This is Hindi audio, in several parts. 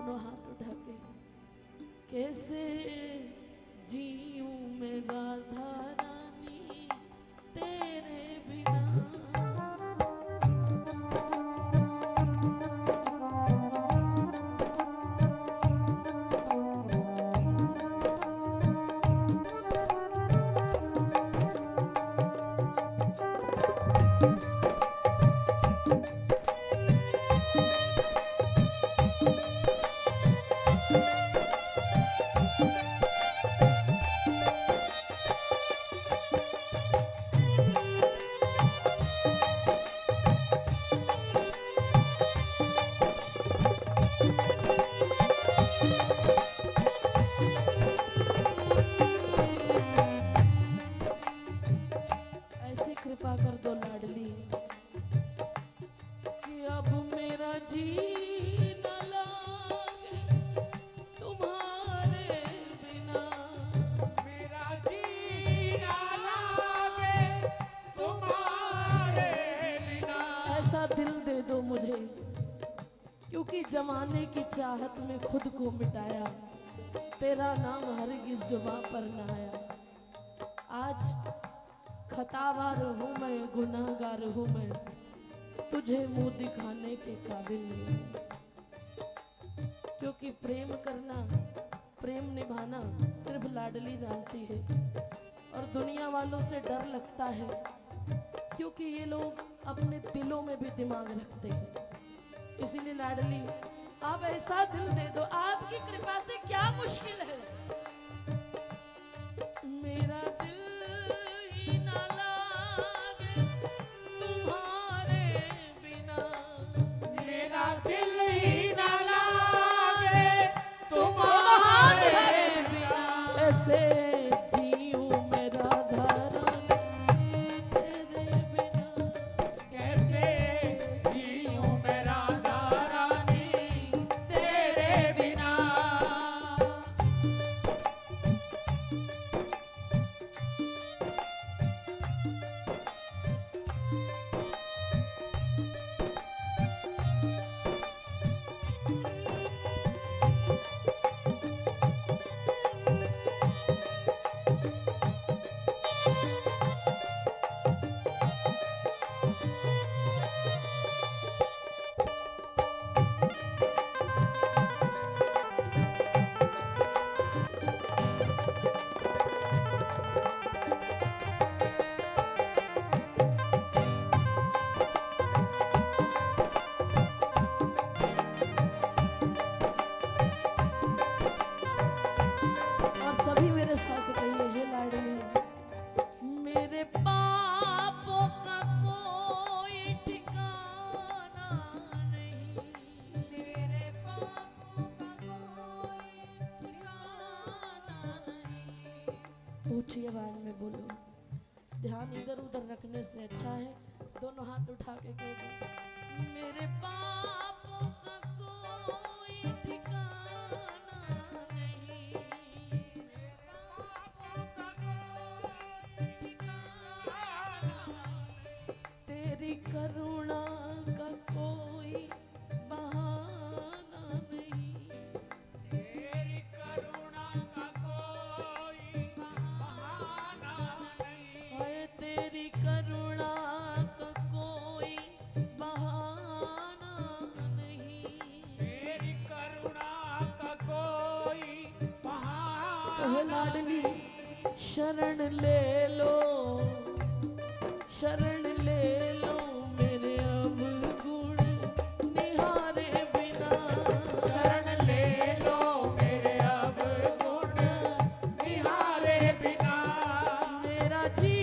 दोनों हाथ उठा के कैसे जीऊं मैं राधा रानी तेरे बिना। कृपा कर दो लाडली कि अब मेरा जी न लागे तुम्हारे बिना। मेरा जी न लागे तुम्हारे बिना। ऐसा दिल दे दो मुझे क्योंकि जमाने की चाहत में खुद को मिटाया, तेरा नाम हरगिज़ जुबां पर न आया। आज खतावार हूँ मैं, गुनाहगार हूँ मैं, तुझे मुंह दिखाने के काबिल नहीं, क्योंकि प्रेम करना, प्रेम निभाना सिर्फ लाडली जानती है। और दुनिया वालों से डर लगता है क्योंकि ये लोग अपने दिलों में भी दिमाग रखते हैं। इसीलिए लाडली आप ऐसा दिल दे दो, आपकी कृपा से क्या मुश्किल है। मेरा दिल ही ना लागे तुम्हारे बिना। मेरा दिल ही न लागे तुम्हारे बिना। ऐसे जीऊं मैं राधा रानी तेरे बिना। कैसे जीऊं मैं राधा रानी तेरे बिना। और सभी मेरे साथ कहिए, हे लाडली मेरे पापों का कोई ठिकाना नहीं। मेरे पापों का कोई ठिकाना नहीं। ऊंची आवाज में बोलो, ध्यान इधर उधर रखने से अच्छा है दोनों हाथ उठा के कह दो, मेरे पापों का कोई ठिकाना नहीं। तेरी करुणा का कोई बहाना नहीं। तेरी करुणा का कोई बहाना नहीं। हाय तेरी करुणा का कोई बहाना नहीं। तेरी करुणा का कोई बहाना ओह लाडली शरण ले लो, शरण ले लो मेरे अब गुण निहारे बिना। शरण ले लो मेरे अब गुण निहारे बिना। मेरा जी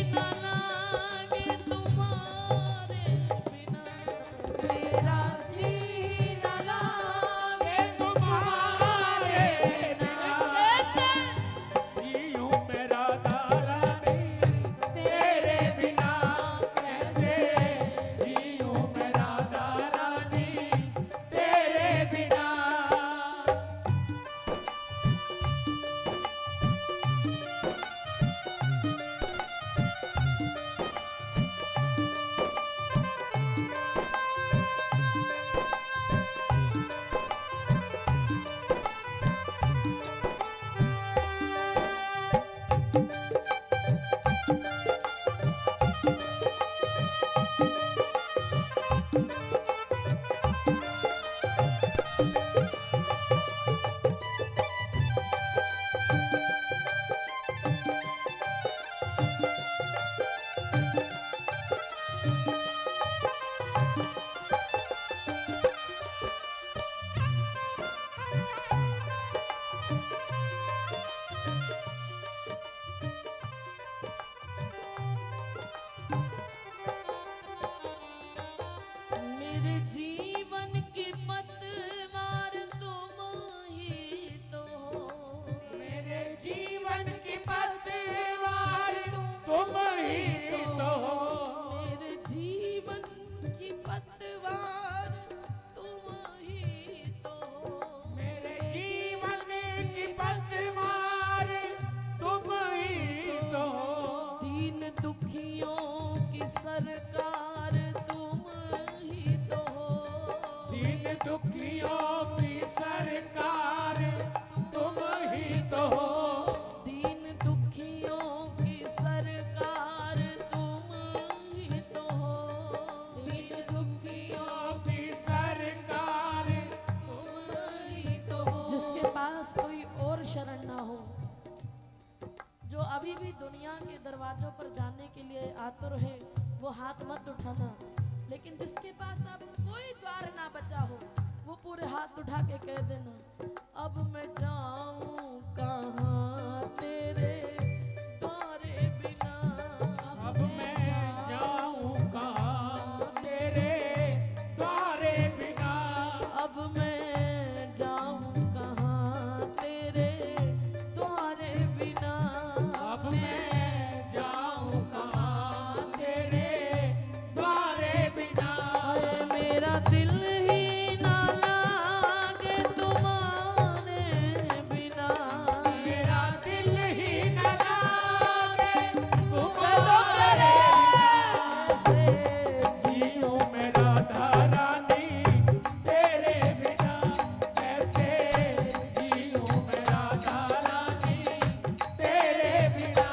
न लागे तुम्हारे बिना। मेरा जी न लागे तुम्हारे बिना। कैसे जीऊं मैं राधा रानी तेरे बिना। दुखियों की सरकार तुम ही तो हो। दीन दुखियों की सरकार तुम ही तो हो। दीन दुखियों की सरकार तुम ही तो हो। जिसके पास कोई और शरण ना हो, जो अभी भी दुनिया के दरवाजों पर जाने के लिए आतुर है, वो हाथ मत उठाना। लेकिन जिसके पास अब कोई द्वार ना बचा हो, वो पूरे हाथ उठा के कह देना, अब मैं जाऊं कहाँ तेरे द्वारे बिना। अब मैं जाऊं कहाँ तेरे द्वारे बिना। अब मैं जाऊं कहाँ तेरे द्वारे बिना। अब मैं जाऊं कहाँ तेरे द्वारे बिना। हाय मेरा दिल ही ना लागे तुम्हारे बिना। मेरा दिल ही न लागे तुम्हारे तुम्हारे ऐसे जियो मेरा रानी तेरे बिना। ऐसे जियो मेरा रानी तेरे बिना।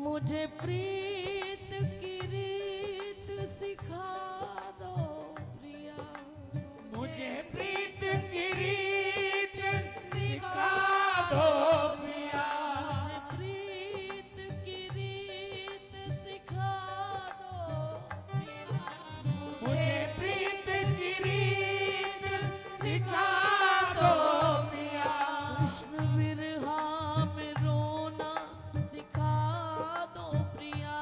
मुझे प्रीत की रीत सिखा दो प्रिया। मुझे प्रीत की रीत सिखा दो प्रिया। प्रीत की रीत सिखा दो प्रिया। मुझे प्रीत की रीत सिखा दो प्रिया। कृष्ण विरहा में रोना सिखा दो प्रिया।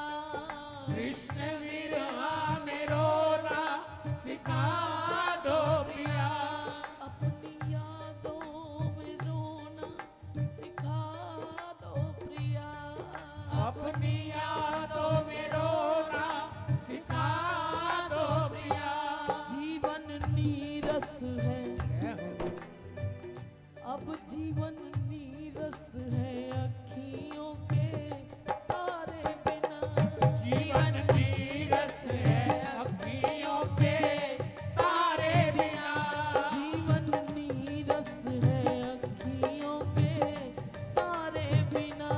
कृष्ण विरहा में रोना सिखा दो प्रिया। अपनी यादों में रोना सिखा दो प्रिया। अपनी यादों में रोना सिखा दो प्रिया। जीवन नीरस है, अब जीवन नीरस है अखियों के तारे बिना। जीवन नीरस है अखियों के तारे बिना। जीवन नीरस है अखियों के तारे बिना।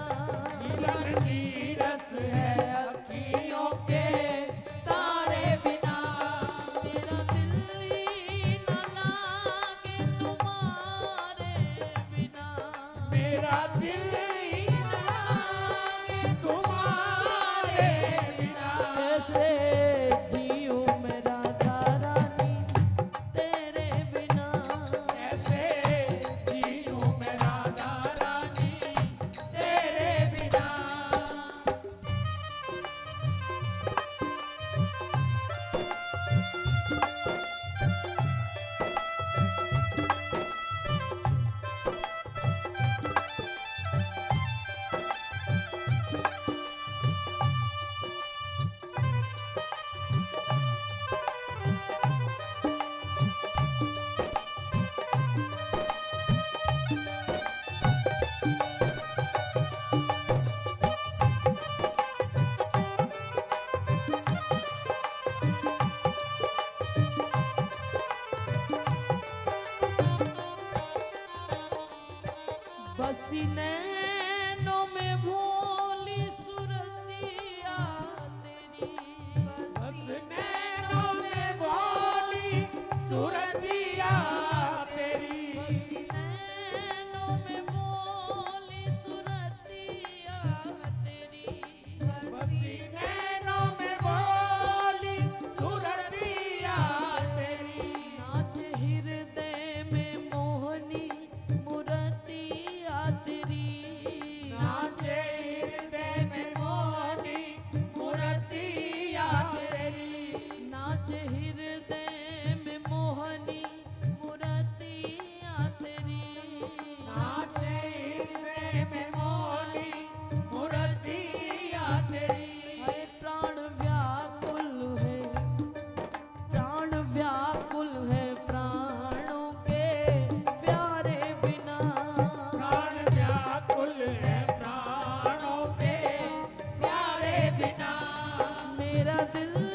जीवन नीरस है अखियों के तारे बिना। तेरा दिल ही न लागे तुम्हारे बिना। मेरा दिल ही न लागे तुम्हारे बिना। कैसे जियो मैं राधा रानी तेरे बिना। ऐसे जियो मैं राधा रानी तेरे बिना। बसी नैनों में भोली सुरतिया तेरी। बस नैनों में भोली सूरतिया तेरी। बसी नैनों में भोली सुरतिया तेरी। बसी नैनों दिल